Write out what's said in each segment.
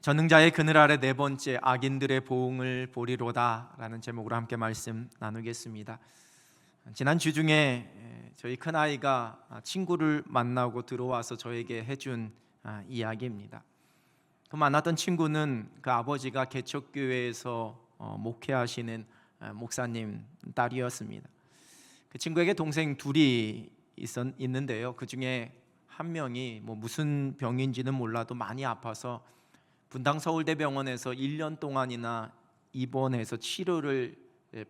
전능자의 그늘 아래 네 번째, 악인들의 보응을 보리로다 라는 제목으로 함께 말씀 나누겠습니다. 지난 주 중에 저희 큰아이가 친구를 만나고 들어와서 저에게 해준 이야기입니다. 그 만났던 친구는 그 아버지가 개척교회에서 목회하시는 목사님 딸이었습니다. 그 친구에게 동생 둘이 있는데요, 그 중에 한 명이 무슨 병인지는 몰라도 많이 아파서 분당 서울대병원에서 1년 동안이나 입원해서 치료를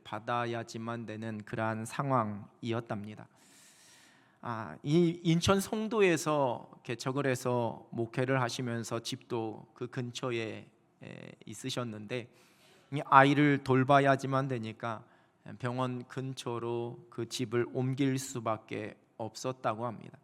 받아야지만 되는 그러한 상황이었답니다. 이 인천 송도에서 개척을 해서 목회를 하시면서 집도 그 근처에 있으셨는데, 이 아이를 돌봐야지만 되니까 병원 근처로 그 집을 옮길 수밖에 없었다고 합니다.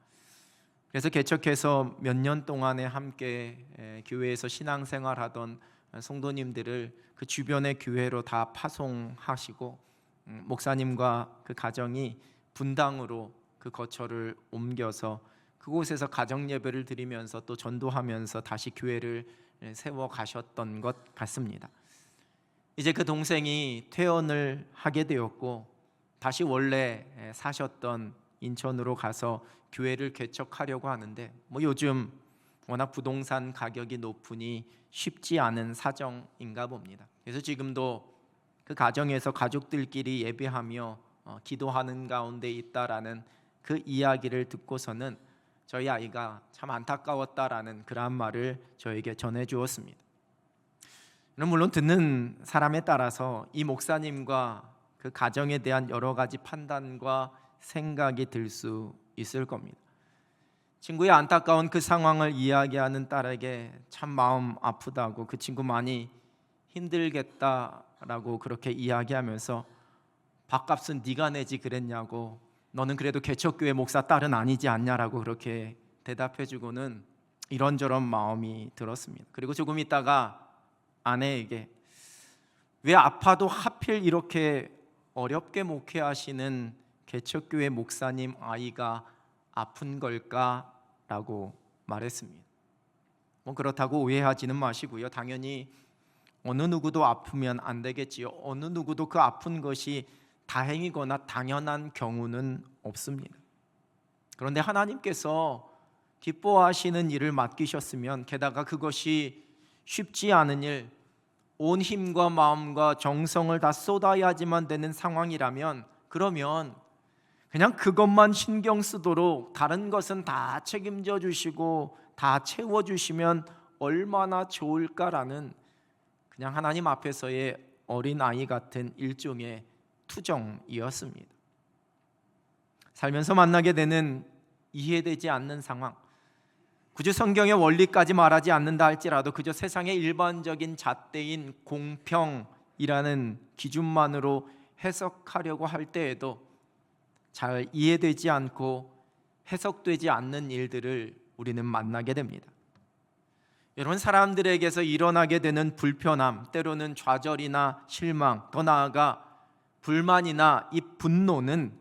그래서 개척해서 몇 년 동안에 함께 교회에서 신앙생활하던 성도님들을 그 주변의 교회로 다 파송하시고, 목사님과 그 가정이 분당으로 그 거처를 옮겨서 그곳에서 가정 예배를 드리면서 또 전도하면서 다시 교회를 세워 가셨던 것 같습니다. 이제 그 동생이 퇴원을 하게 되었고, 다시 원래 사셨던 인천으로 가서 교회를 개척하려고 하는데, 요즘 워낙 부동산 가격이 높으니 쉽지 않은 사정인가 봅니다. 그래서 지금도 그 가정에서 가족들끼리 예배하며 기도하는 가운데 있다라는 그 이야기를 듣고서는 저희 아이가 참 안타까웠다라는 그러한 말을 저에게 전해 주었습니다. 물론 듣는 사람에 따라서 이 목사님과 그 가정에 대한 여러 가지 판단과 생각이 들 수 있을 겁니다. 친구의 안타까운 그 상황을 이야기하는 딸에게 참 마음 아프다고, 그 친구 많이 힘들겠다라고 그렇게 이야기하면서 밥값은 네가 내지 그랬냐고, 너는 그래도 개척교회 목사 딸은 아니지 않냐라고 그렇게 대답해주고는 이런저런 마음이 들었습니다. 그리고 조금 있다가 아내에게 왜 아파도 하필 이렇게 어렵게 목회하시는 개척교회 목사님 아이가 아픈 걸까라고 말했습니다. 그렇다고 오해하지는 마시고요, 당연히 어느 누구도 아프면 안 되겠지요. 어느 누구도 그 아픈 것이 다행이거나 당연한 경우는 없습니다. 그런데 하나님께서 기뻐하시는 일을 맡기셨으면, 게다가 그것이 쉽지 않은 일, 온 힘과 마음과 정성을 다 쏟아야지만 되는 상황이라면, 그러면 그냥 그것만 신경 쓰도록 다른 것은 다 책임져 주시고 다 채워주시면 얼마나 좋을까라는, 그냥 하나님 앞에서의 어린아이 같은 일종의 투정이었습니다. 살면서 만나게 되는 이해되지 않는 상황, 굳이 성경의 원리까지 말하지 않는다 할지라도 그저 세상의 일반적인 잣대인 공평이라는 기준만으로 해석하려고 할 때에도 잘 이해되지 않고 해석되지 않는 일들을 우리는 만나게 됩니다. 여러분, 사람들에게서 일어나게 되는 불편함, 때로는 좌절이나 실망, 더 나아가 불만이나 이 분노는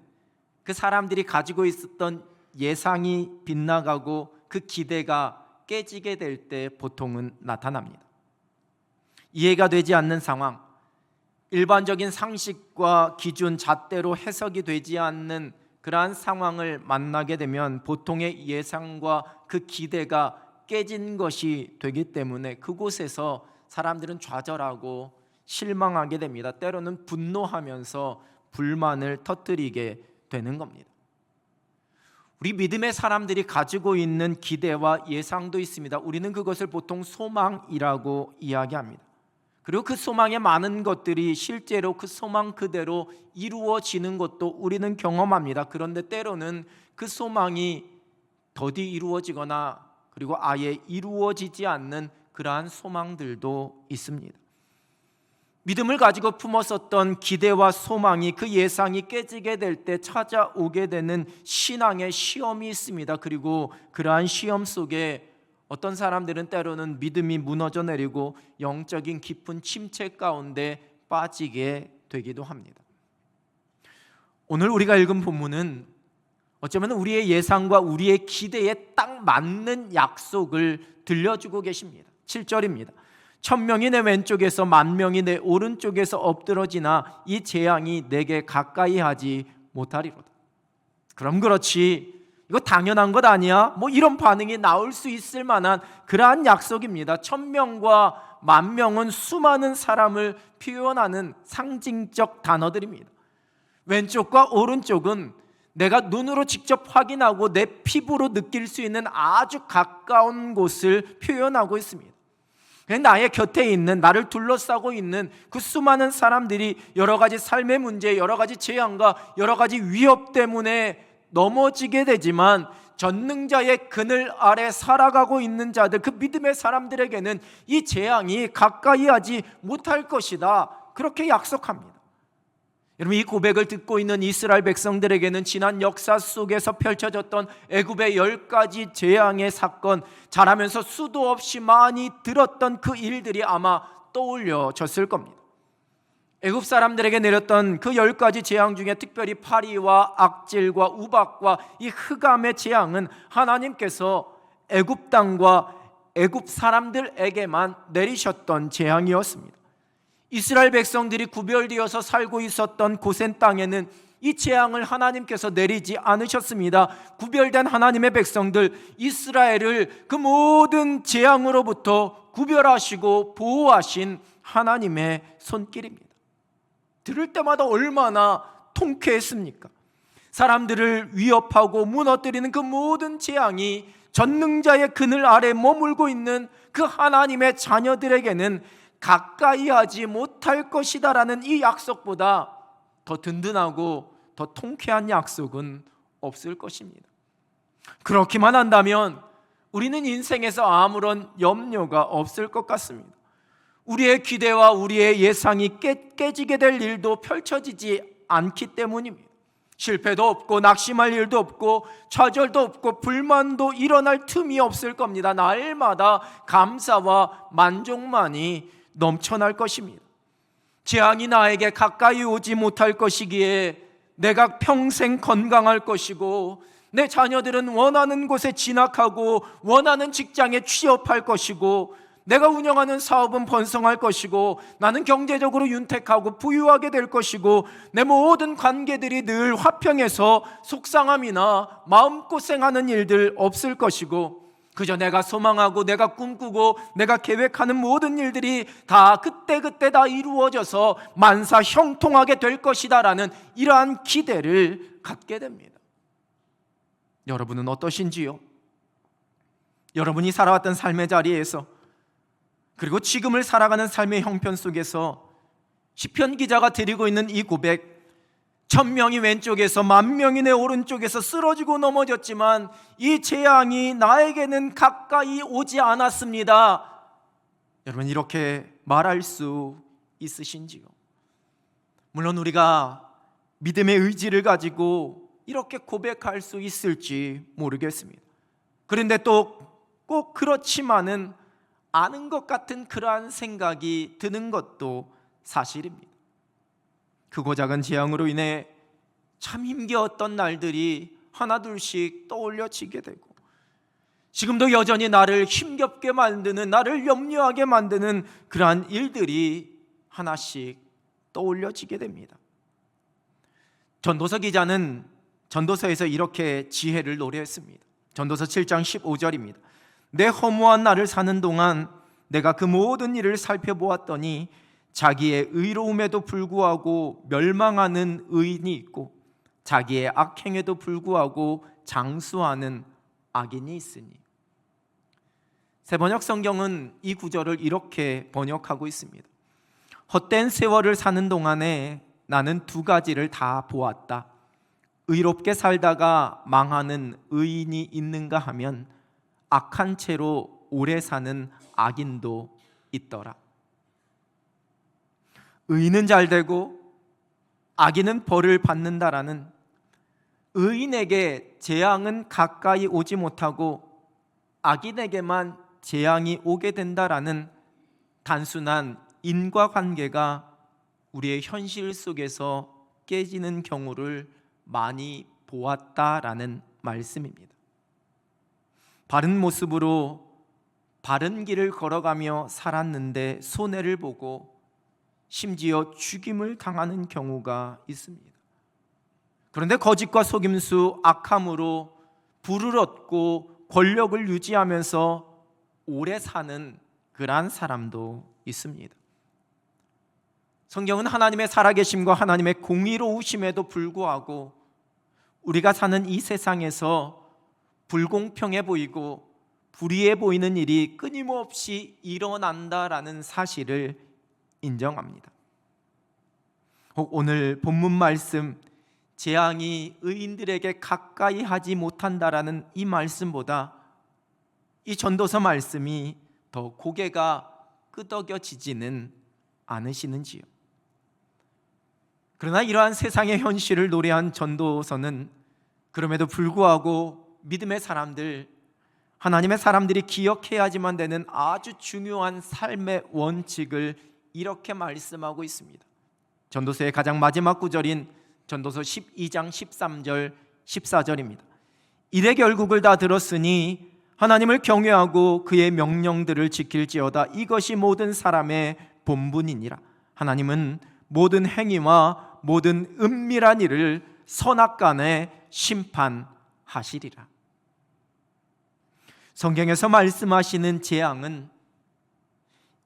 그 사람들이 가지고 있었던 예상이 빗나가고 그 기대가 깨지게 될 때 보통은 나타납니다. 이해가 되지 않는 상황, 일반적인 상식과 기준, 잣대로 해석이 되지 않는 그러한 상황을 만나게 되면 보통의 예상과 그 기대가 깨진 것이 되기 때문에 그곳에서 사람들은 좌절하고 실망하게 됩니다. 때로는 분노하면서 불만을 터뜨리게 되는 겁니다. 우리 믿음의 사람들이 가지고 있는 기대와 예상도 있습니다. 우리는 그것을 보통 소망이라고 이야기합니다. 그리고 그 소망의 많은 것들이 실제로 그 소망 그대로 이루어지는 것도 우리는 경험합니다. 그런데 때로는 그 소망이 더디 이루어지거나 그리고 아예 이루어지지 않는 그러한 소망들도 있습니다. 믿음을 가지고 품었었던 기대와 소망이, 그 예상이 깨지게 될 때 찾아오게 되는 신앙의 시험이 있습니다. 그리고 그러한 시험 속에 어떤 사람들은 때로는 믿음이 무너져 내리고 영적인 깊은 침체 가운데 빠지게 되기도 합니다. 오늘 우리가 읽은 본문은 어쩌면 우리의 예상과 우리의 기대에 딱 맞는 약속을 들려주고 계십니다. 7절입니다. 천명이 내 왼쪽에서 만명이 내 오른쪽에서 엎드러지나 이 재앙이 내게 가까이 하지 못하리로다. 그럼 그렇지, 이거 당연한 것 아니야? 뭐 이런 반응이 나올 수 있을 만한 그러한 약속입니다. 천명과 만명은 수많은 사람을 표현하는 상징적 단어들입니다. 왼쪽과 오른쪽은 내가 눈으로 직접 확인하고 내 피부로 느낄 수 있는 아주 가까운 곳을 표현하고 있습니다. 나의 곁에 있는, 나를 둘러싸고 있는 그 수많은 사람들이 여러 가지 삶의 문제, 여러 가지 재앙과 여러 가지 위협 때문에 넘어지게 되지만, 전능자의 그늘 아래 살아가고 있는 자들, 그 믿음의 사람들에게는 이 재앙이 가까이 하지 못할 것이다, 그렇게 약속합니다. 여러분, 이 고백을 듣고 있는 이스라엘 백성들에게는 지난 역사 속에서 펼쳐졌던 애굽의 10가지 재앙의 사건, 자라면서 수도 없이 많이 들었던 그 일들이 아마 떠올려졌을 겁니다. 애굽 사람들에게 내렸던 그 10가지 재앙 중에 특별히 파리와 악질과 우박과 이 흑암의 재앙은 하나님께서 애굽 땅과 애굽 사람들에게만 내리셨던 재앙이었습니다. 이스라엘 백성들이 구별되어서 살고 있었던 고센 땅에는 이 재앙을 하나님께서 내리지 않으셨습니다. 구별된 하나님의 백성들 이스라엘을 그 모든 재앙으로부터 구별하시고 보호하신 하나님의 손길입니다. 들을 때마다 얼마나 통쾌했습니까? 사람들을 위협하고 무너뜨리는 그 모든 재앙이 전능자의 그늘 아래 머물고 있는 그 하나님의 자녀들에게는 가까이 하지 못할 것이다라는 이 약속보다 더 든든하고 더 통쾌한 약속은 없을 것입니다. 그렇기만 한다면 우리는 인생에서 아무런 염려가 없을 것 같습니다. 우리의 기대와 우리의 예상이 깨지게 될 일도 펼쳐지지 않기 때문입니다. 실패도 없고 낙심할 일도 없고 좌절도 없고 불만도 일어날 틈이 없을 겁니다. 날마다 감사와 만족만이 넘쳐날 것입니다. 재앙이 나에게 가까이 오지 못할 것이기에 내가 평생 건강할 것이고, 내 자녀들은 원하는 곳에 진학하고 원하는 직장에 취업할 것이고, 내가 운영하는 사업은 번성할 것이고, 나는 경제적으로 윤택하고 부유하게 될 것이고, 내 모든 관계들이 늘 화평해서 속상함이나 마음고생하는 일들 없을 것이고, 그저 내가 소망하고 내가 꿈꾸고 내가 계획하는 모든 일들이 다 그때그때 다 이루어져서 만사 형통하게 될 것이다 라는 이러한 기대를 갖게 됩니다. 여러분은 어떠신지요? 여러분이 살아왔던 삶의 자리에서, 그리고 지금을 살아가는 삶의 형편 속에서 시편 기자가 드리고 있는 이 고백, 1000명이 왼쪽에서 10,000명이 내 오른쪽에서 쓰러지고 넘어졌지만 이 재앙이 나에게는 가까이 오지 않았습니다, 여러분 이렇게 말할 수 있으신지요? 물론 우리가 믿음의 의지를 가지고 이렇게 고백할 수 있을지 모르겠습니다. 그런데 또 꼭 그렇지만은 않은 것 같은 그러한 생각이 드는 것도 사실입니다. 크고 작은 재앙으로 인해 참 힘겨웠던 날들이 하나둘씩 떠올려지게 되고, 지금도 여전히 나를 힘겹게 만드는, 나를 염려하게 만드는 그러한 일들이 하나씩 떠올려지게 됩니다. 전도서 기자는 전도서에서 이렇게 지혜를 노래했습니다. 전도서 7장 15절입니다. 내 허무한 날을 사는 동안 내가 그 모든 일을 살펴보았더니 자기의 의로움에도 불구하고 멸망하는 의인이 있고 자기의 악행에도 불구하고 장수하는 악인이 있으니. 새번역 성경은 이 구절을 이렇게 번역하고 있습니다. 헛된 세월을 사는 동안에 나는 두 가지를 다 보았다. 의롭게 살다가 망하는 의인이 있는가 하면 악한 채로 오래 사는 악인도 있더라. 의인은 잘 되고 악인은 벌을 받는다라는, 의인에게 재앙은 가까이 오지 못하고 악인에게만 재앙이 오게 된다라는 단순한 인과관계가 우리의 현실 속에서 깨지는 경우를 많이 보았다라는 말씀입니다. 바른 모습으로 바른 길을 걸어가며 살았는데 손해를 보고 심지어 죽임을 당하는 경우가 있습니다. 그런데 거짓과 속임수, 악함으로 부를 얻고 권력을 유지하면서 오래 사는 그러한 사람도 있습니다. 성경은 하나님의 살아계심과 하나님의 공의로우심에도 불구하고 우리가 사는 이 세상에서 불공평해 보이고 불의해 보이는 일이 끊임없이 일어난다라는 사실을 인정합니다. 혹 오늘 본문 말씀, 재앙이 의인들에게 가까이 하지 못한다라는 이 말씀보다 이 전도서 말씀이 더 고개가 끄덕여지지는 않으시는지요? 그러나 이러한 세상의 현실을 노래한 전도서는 그럼에도 불구하고 믿음의 사람들, 하나님의 사람들이 기억해야지만 되는 아주 중요한 삶의 원칙을 이렇게 말씀하고 있습니다. 전도서의 가장 마지막 구절인 전도서 12장 13절 14절입니다. 이래 결국을 다 들었으니 하나님을 경외하고 그의 명령들을 지킬지어다. 이것이 모든 사람의 본분이니라. 하나님은 모든 행위와 모든 은밀한 일을 선악간에 심판하시리라. 성경에서 말씀하시는 재앙은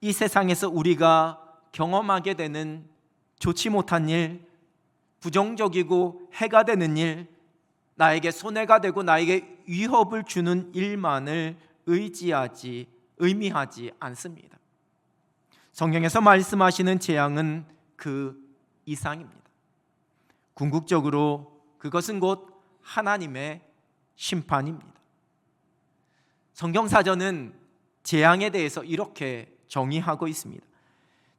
이 세상에서 우리가 경험하게 되는 좋지 못한 일, 부정적이고 해가 되는 일, 나에게 손해가 되고 나에게 위협을 주는 일만을 의미하지 않습니다. 성경에서 말씀하시는 재앙은 그 이상입니다. 궁극적으로 그것은 곧 하나님의 심판입니다. 성경사전은 재앙에 대해서 이렇게 정의하고 있습니다.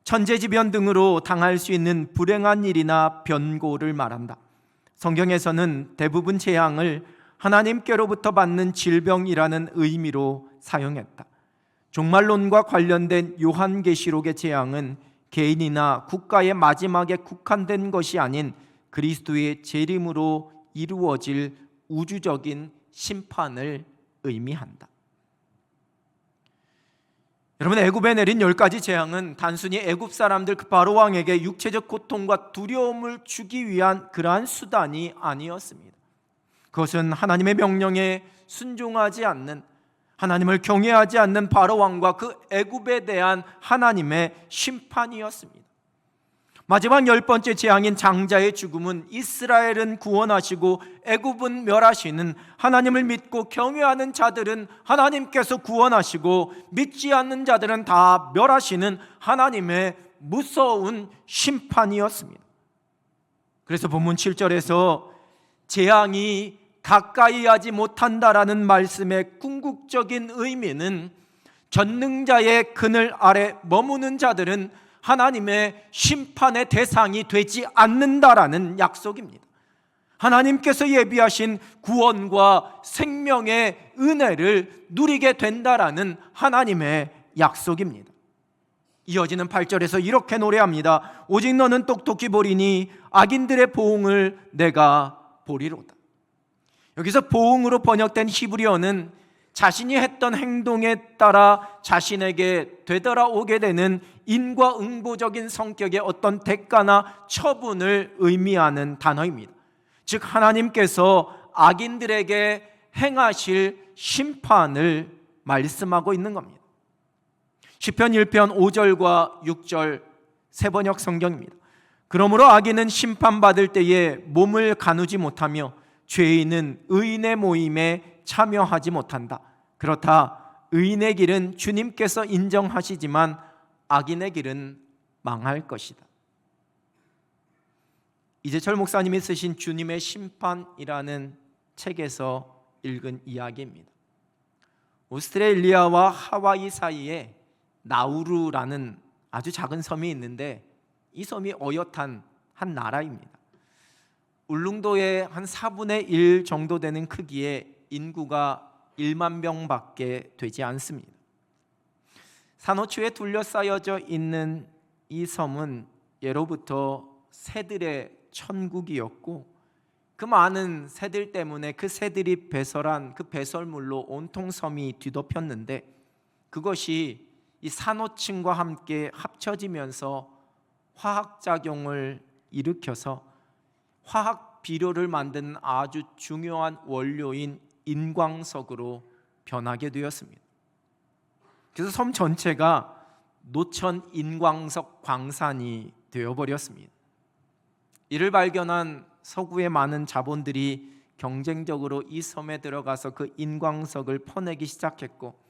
천재지변 등으로 당할 수 있는 불행한 일이나 변고를 말한다. 성경에서는 대부분 재앙을 하나님께로부터 받는 질병이라는 의미로 사용했다. 종말론과 관련된 요한계시록의 재앙은 개인이나 국가의 마지막에 국한된 것이 아닌 그리스도의 재림으로 이루어질 우주적인 심판을 의미한다. 여러분, 애굽에 내린 10가지 재앙은 단순히 애굽 사람들 그 바로 왕에게 육체적 고통과 두려움을 주기 위한 그러한 수단이 아니었습니다. 그것은 하나님의 명령에 순종하지 않는, 하나님을 경외하지 않는 바로 왕과 그 애굽에 대한 하나님의 심판이었습니다. 마지막 10번째 재앙인 장자의 죽음은 이스라엘은 구원하시고 애굽은 멸하시는, 하나님을 믿고 경외하는 자들은 하나님께서 구원하시고 믿지 않는 자들은 다 멸하시는 하나님의 무서운 심판이었습니다. 그래서 본문 7절에서 재앙이 가까이 하지 못한다라는 말씀의 궁극적인 의미는 전능자의 그늘 아래 머무는 자들은 하나님의 심판의 대상이 되지 않는다라는 약속입니다. 하나님께서 예비하신 구원과 생명의 은혜를 누리게 된다라는 하나님의 약속입니다. 이어지는 8절에서 이렇게 노래합니다. 오직 너는 똑똑히 보리니 악인들의 보응을 내가 보리로다. 여기서 보응으로 번역된 히브리어는 자신이 했던 행동에 따라 자신에게 되돌아오게 되는 인과응보적인 성격의 어떤 대가나 처분을 의미하는 단어입니다. 즉 하나님께서 악인들에게 행하실 심판을 말씀하고 있는 겁니다. 시편 1편 5절과 6절 세번역 성경입니다. 그러므로 악인은 심판받을 때에 몸을 가누지 못하며 죄인은 의인의 모임에 참여하지 못한다. 그렇다. 의인의 길은 주님께서 인정하시지만 악인의 길은 망할 것이다. 이재철 목사님이 쓰신 주님의 심판이라는 책에서 읽은 이야기입니다. 오스트레일리아와 하와이 사이에 나우루라는 아주 작은 섬이 있는데 이 섬이 어엿한 한 나라입니다. 울릉도의 한 4분의 1 정도 되는 크기의 인구가 1만 명밖에 되지 않습니다. 산호초에 둘러싸여져 있는 이 섬은 예로부터 새들의 천국이었고 그 많은 새들 때문에 그 새들이 배설한 그 배설물로 온통 섬이 뒤덮였는데 그것이 이 산호층과 함께 합쳐지면서 화학작용을 일으켜서 화학 비료를 만드는 아주 중요한 원료인 인광석으로 변하게 되었습니다. 그래서 섬 전체가 노천 인광석 광산이 되어버렸습니다. 이를 발견한 서구의 많은 자본들이 경쟁적으로 이 섬에 들어가서 그 인광석을 퍼내기 시작했고,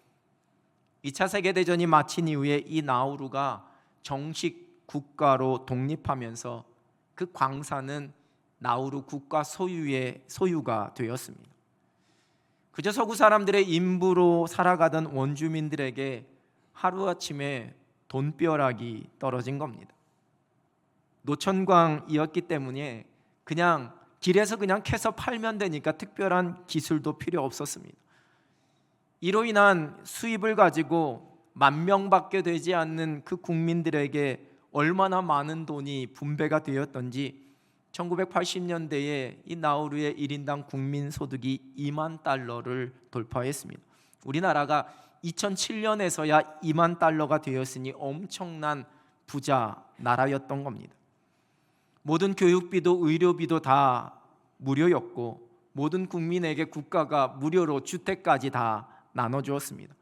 2차 세계대전이 마친 이후에 이 나우루가 정식 국가로 독립하면서 그 광산은 나우루 국가 소유가 되었습니다. 그저 서구 사람들의 인부로 살아가던 원주민들에게 하루아침에 돈벼락이 떨어진 겁니다. 노천광이었기 때문에 그냥 길에서 그냥 캐서 팔면 되니까 특별한 기술도 필요 없었습니다. 이로 인한 수입을 가지고 10,000명밖에 되지 않는 그 국민들에게 얼마나 많은 돈이 분배가 되었던지 1980년대에 이 나우루의 1인당 국민소득이 2만 달러를 돌파했습니다. 우리나라가 2007년에서야 2만 달러가 되었으니 엄청난 부자 나라였던 겁니다. 모든 교육비도 의료비도 다 무료였고, 모든 국민에게 국가가 무료로 주택까지 다 나눠주었습니다.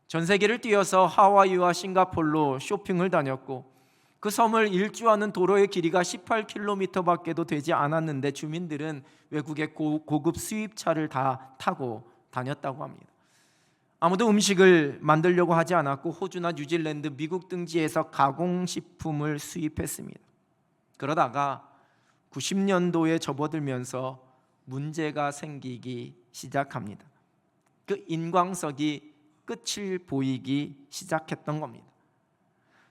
전 세계를 뛰어서 하와이와 싱가포르로 쇼핑을 다녔고, 그 섬을 일주하는 도로의 길이가 18km밖에도 되지 않았는데 주민들은 외국의 고급 수입차를 다 타고 다녔다고 합니다. 아무도 음식을 만들려고 하지 않았고, 호주나 뉴질랜드, 미국 등지에서 가공식품을 수입했습니다. 그러다가 90년도에 접어들면서 문제가 생기기 시작합니다. 그 인광석이 끝을 보이기 시작했던 겁니다.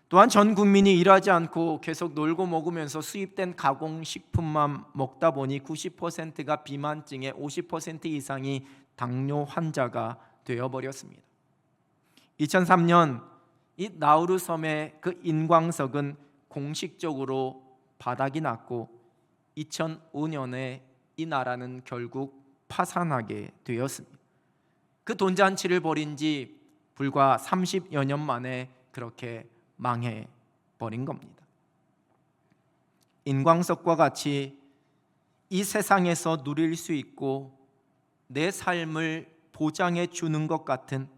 또한 전 국민이 일하지 않고 계속 놀고 먹으면서 수입된 가공식품만 먹다 보니 90%가 비만증에 50% 이상이 당뇨 환자가 되어버렸습니다. 2003년 이 나우루 섬의 그 인광석은 공식적으로 바닥이 났고 2005년에 이 나라는 결국 파산하게 되었습니다. 그 돈잔치를 벌인 지 불과 30여 년 만에 그렇게 망해버린 겁니다. 인광석과 같이 이 세상에서 누릴 수 있고 내 삶을 보장해 주는 것 같은,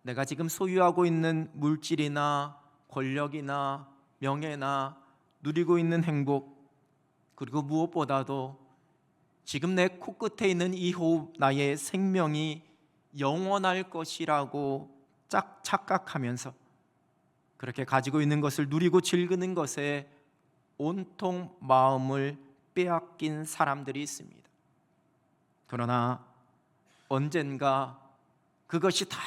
내가 지금 소유하고 있는 물질이나 권력이나 명예나 누리고 있는 행복, 그리고 무엇보다도 지금 내 코끝에 있는 이 호흡, 나의 생명이 영원할 것이라고 착각하면서 그렇게 가지고 있는 것을 누리고 즐기는 것에 온통 마음을 빼앗긴 사람들이 있습니다. 그러나 언젠가 그것이 다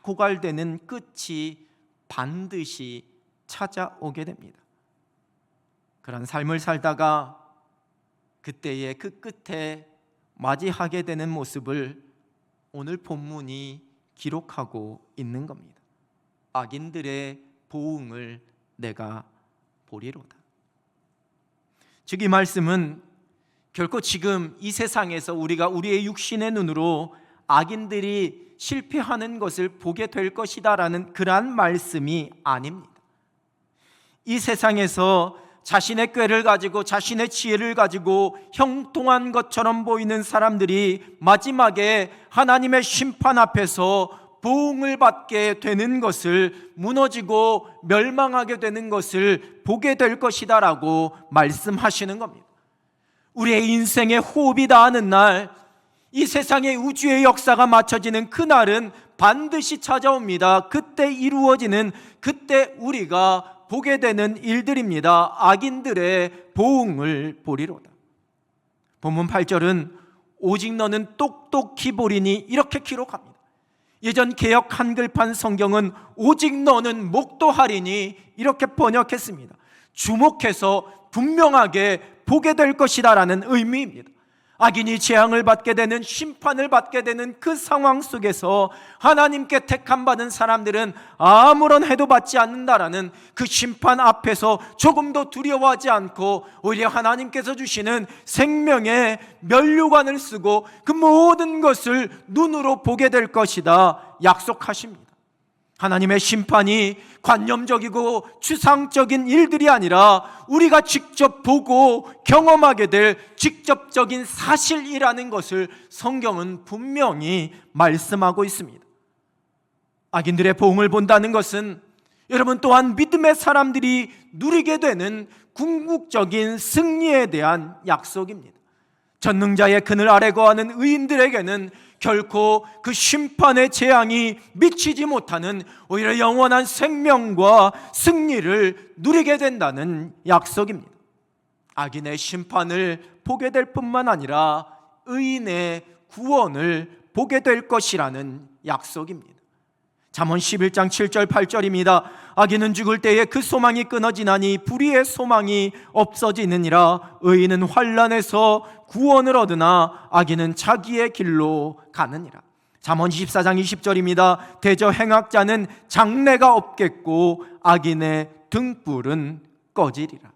고갈되는 끝이 반드시 찾아오게 됩니다. 그런 삶을 살다가 그때의 그 끝에 맞이하게 되는 모습을 오늘 본문이 기록하고 있는 겁니다. 악인들의 보응을 내가 보리로다. 즉 이 말씀은 결코 지금 이 세상에서 우리가 우리의 육신의 눈으로 악인들이 실패하는 것을 보게 될 것이다 라는 그러한 말씀이 아닙니다. 이 세상에서 자신의 꾀를 가지고 자신의 지혜를 가지고 형통한 것처럼 보이는 사람들이 마지막에 하나님의 심판 앞에서 보응을 받게 되는 것을, 무너지고 멸망하게 되는 것을 보게 될 것이다 라고 말씀하시는 겁니다. 우리의 인생의 호흡이 다하는 날, 이 세상의 우주의 역사가 맞춰지는 그날은 반드시 찾아옵니다. 그때 이루어지는, 그때 우리가 보게 되는 일들입니다. 악인들의 보응을 보리로다. 본문 8절은 오직 너는 똑똑히 보리니 이렇게 기록합니다. 예전 개역 한글판 성경은 오직 너는 목도하리니 이렇게 번역했습니다. 주목해서 분명하게 보게 될 것이다 라는 의미입니다. 악인이 재앙을 받게 되는, 심판을 받게 되는 그 상황 속에서 하나님께 택함받은 사람들은 아무런 해도 받지 않는다라는 그 심판 앞에서 조금도 두려워하지 않고 오히려 하나님께서 주시는 생명의 면류관을 쓰고 그 모든 것을 눈으로 보게 될 것이다 약속하십니다. 하나님의 심판이 관념적이고 추상적인 일들이 아니라 우리가 직접 보고 경험하게 될 직접적인 사실이라는 것을 성경은 분명히 말씀하고 있습니다. 악인들의 보응을 본다는 것은 여러분 또한 믿음의 사람들이 누리게 되는 궁극적인 승리에 대한 약속입니다. 전능자의 그늘 아래 거하는 의인들에게는 결코 그 심판의 재앙이 미치지 못하는 오히려 영원한 생명과 승리를 누리게 된다는 약속입니다. 악인의 심판을 보게 될 뿐만 아니라 의인의 구원을 보게 될 것이라는 약속입니다. 잠언 11장 7절 8절입니다. 악인은 죽을 때에 그 소망이 끊어지나니 불의의 소망이 없어지느니라. 의인은 환난에서 구원을 얻으나 악인은 자기의 길로 가느니라. 잠언 24장 20절입니다. 대저 행악자는 장래가 없겠고 악인의 등불은 꺼지리라.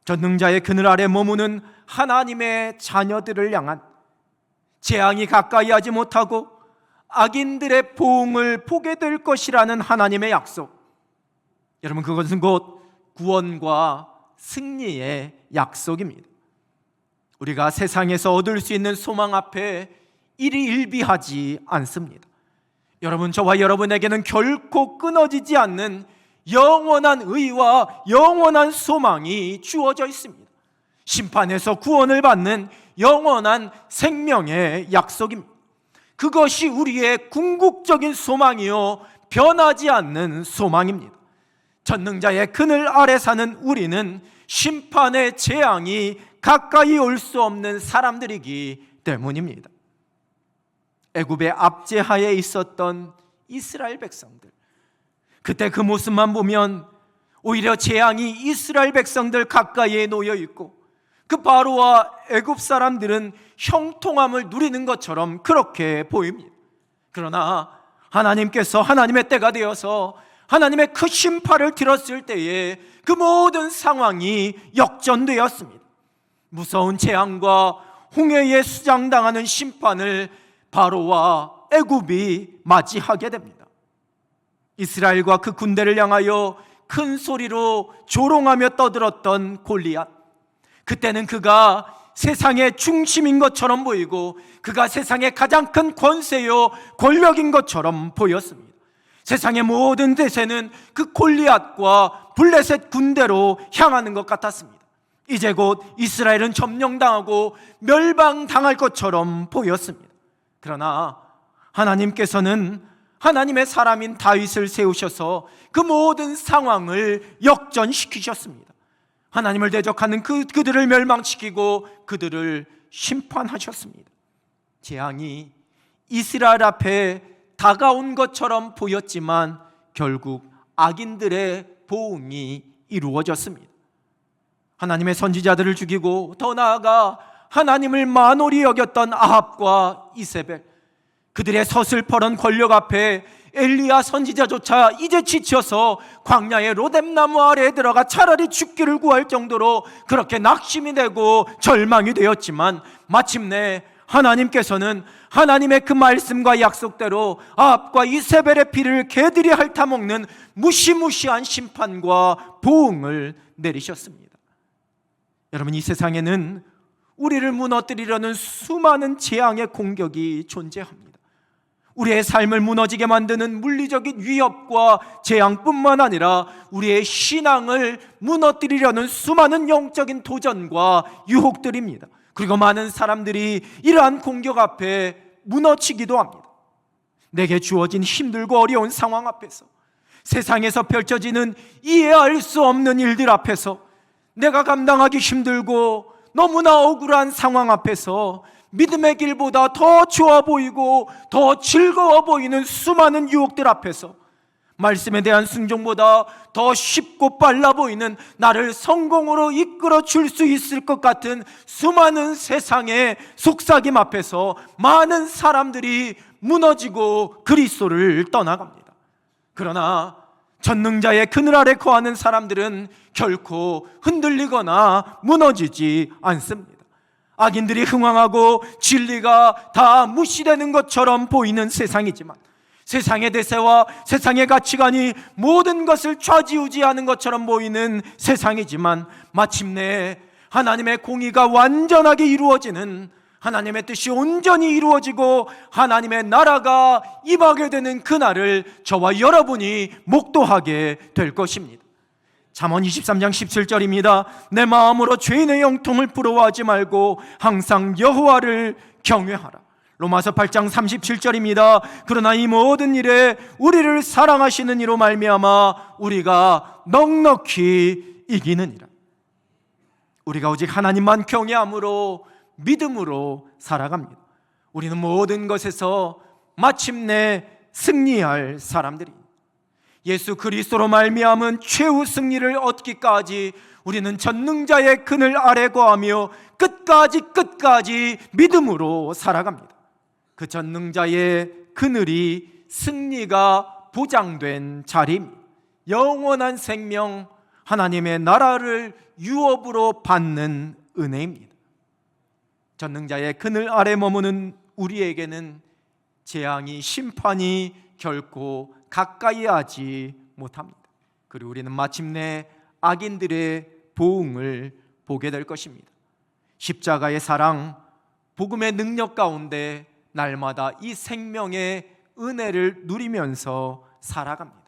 전능자의 그늘 아래 머무는 하나님의 자녀들을 향한 재앙이 가까이 하지 못하고 악인들의 보응을 보게 될 것이라는 하나님의 약속, 여러분 그것은 곧 구원과 승리의 약속입니다. 우리가 세상에서 얻을 수 있는 소망 앞에 일희일비하지 않습니다. 여러분, 저와 여러분에게는 결코 끊어지지 않는 영원한 의와 영원한 소망이 주어져 있습니다. 심판에서 구원을 받는 영원한 생명의 약속입니다. 그것이 우리의 궁극적인 소망이요 변하지 않는 소망입니다. 전능자의 그늘 아래 사는 우리는 심판의 재앙이 가까이 올 수 없는 사람들이기 때문입니다. 애굽의 압제하에 있었던 이스라엘 백성들, 그때 그 모습만 보면 오히려 재앙이 이스라엘 백성들 가까이에 놓여 있고 그 바로와 애굽 사람들은 형통함을 누리는 것처럼 그렇게 보입니다. 그러나 하나님께서 하나님의 때가 되어서 하나님의 그 심판을 들었을 때에 그 모든 상황이 역전되었습니다. 무서운 재앙과 홍해에 수장당하는 심판을 바로와 애굽이 맞이하게 됩니다. 이스라엘과 그 군대를 향하여 큰 소리로 조롱하며 떠들었던 골리앗, 그때는 그가 세상의 중심인 것처럼 보이고 그가 세상의 가장 큰 권세요 권력인 것처럼 보였습니다. 세상의 모든 대세는 그 골리앗과 블레셋 군대로 향하는 것 같았습니다. 이제 곧 이스라엘은 점령당하고 멸망당할 것처럼 보였습니다. 그러나 하나님께서는 하나님의 사람인 다윗을 세우셔서 그 모든 상황을 역전시키셨습니다. 하나님을 대적하는 그들을 멸망시키고 그들을 심판하셨습니다. 재앙이 이스라엘 앞에 다가온 것처럼 보였지만 결국 악인들의 보응이 이루어졌습니다. 하나님의 선지자들을 죽이고 더 나아가 하나님을 만홀히 여겼던 아합과 이세벨, 그들의 서슬퍼런 권력 앞에 엘리야 선지자조차 이제 지쳐서 광야의 로뎀나무 아래에 들어가 차라리 죽기를 구할 정도로 그렇게 낙심이 되고 절망이 되었지만 마침내 하나님께서는 하나님의 그 말씀과 약속대로 아합과 이세벨의 피를 개들이 핥아먹는 무시무시한 심판과 보응을 내리셨습니다. 여러분, 이 세상에는 우리를 무너뜨리려는 수많은 재앙의 공격이 존재합니다. 우리의 삶을 무너지게 만드는 물리적인 위협과 재앙뿐만 아니라 우리의 신앙을 무너뜨리려는 수많은 영적인 도전과 유혹들입니다. 그리고 많은 사람들이 이러한 공격 앞에 무너지기도 합니다. 내게 주어진 힘들고 어려운 상황 앞에서, 세상에서 펼쳐지는 이해할 수 없는 일들 앞에서, 내가 감당하기 힘들고 너무나 억울한 상황 앞에서 믿음의 길보다 더 좋아 보이고 더 즐거워 보이는 수많은 유혹들 앞에서, 말씀에 대한 순종보다 더 쉽고 빨라 보이는 나를 성공으로 이끌어 줄 수 있을 것 같은 수많은 세상의 속삭임 앞에서 많은 사람들이 무너지고 그리스도를 떠나갑니다. 그러나 전능자의 그늘 아래 거하는 사람들은 결코 흔들리거나 무너지지 않습니다. 악인들이 흥왕하고 진리가 다 무시되는 것처럼 보이는 세상이지만, 세상의 대세와 세상의 가치관이 모든 것을 좌지우지하는 것처럼 보이는 세상이지만 마침내 하나님의 공의가 완전하게 이루어지는, 하나님의 뜻이 온전히 이루어지고 하나님의 나라가 임하게 되는 그날을 저와 여러분이 목도하게 될 것입니다. 잠언 23장 17절입니다. 내 마음으로 죄인의 영통을 부러워하지 말고 항상 여호와를 경외하라. 로마서 8장 37절입니다. 그러나 이 모든 일에 우리를 사랑하시는 이로 말미암아 우리가 넉넉히 이기느니라. 우리가 오직 하나님만 경외함으로 믿음으로 살아갑니다. 우리는 모든 것에서 마침내 승리할 사람들입니다. 예수 그리스도로 말미암은 최후 승리를 얻기까지 우리는 전능자의 그늘 아래 거하며 끝까지 믿음으로 살아갑니다. 그 전능자의 그늘이 승리가 보장된 자리입니다. 영원한 생명, 하나님의 나라를 유업으로 받는 은혜입니다. 전능자의 그늘 아래 머무는 우리에게는 재앙이, 심판이 결코 가까이 하지 못합니다. 그리고 우리는 마침내 악인들의 보응을 보게 될 것입니다. 십자가의 사랑, 복음의 능력 가운데 날마다 이 생명의 은혜를 누리면서 살아갑니다.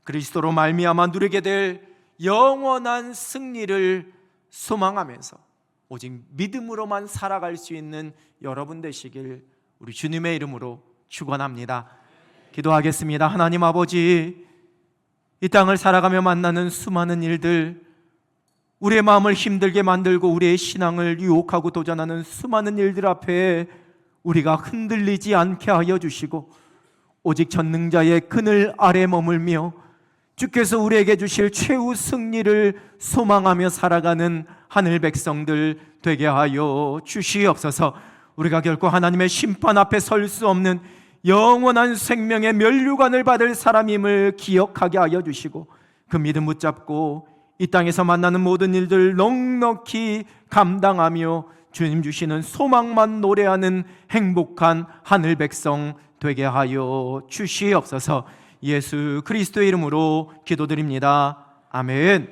그리스도로 말미암아 누리게 될 영원한 승리를 소망하면서 오직 믿음으로만 살아갈 수 있는 여러분 되시길 우리 주님의 이름으로 축원합니다. 기도하겠습니다. 하나님 아버지, 이 땅을 살아가며 만나는 수많은 일들, 우리의 마음을 힘들게 만들고 우리의 신앙을 유혹하고 도전하는 수많은 일들 앞에 우리가 흔들리지 않게 하여 주시고 오직 전능자의 그늘 아래 머물며 주께서 우리에게 주실 최후 승리를 소망하며 살아가는 하늘 백성들 되게 하여 주시옵소서. 우리가 결코 하나님의 심판 앞에 설 수 없는 영원한 생명의 면류관을 받을 사람임을 기억하게 하여 주시고 그 믿음 붙잡고 이 땅에서 만나는 모든 일들 넉넉히 감당하며 주님 주시는 소망만 노래하는 행복한 하늘 백성 되게 하여 주시옵소서. 예수 그리스도의 이름으로 기도드립니다. 아멘.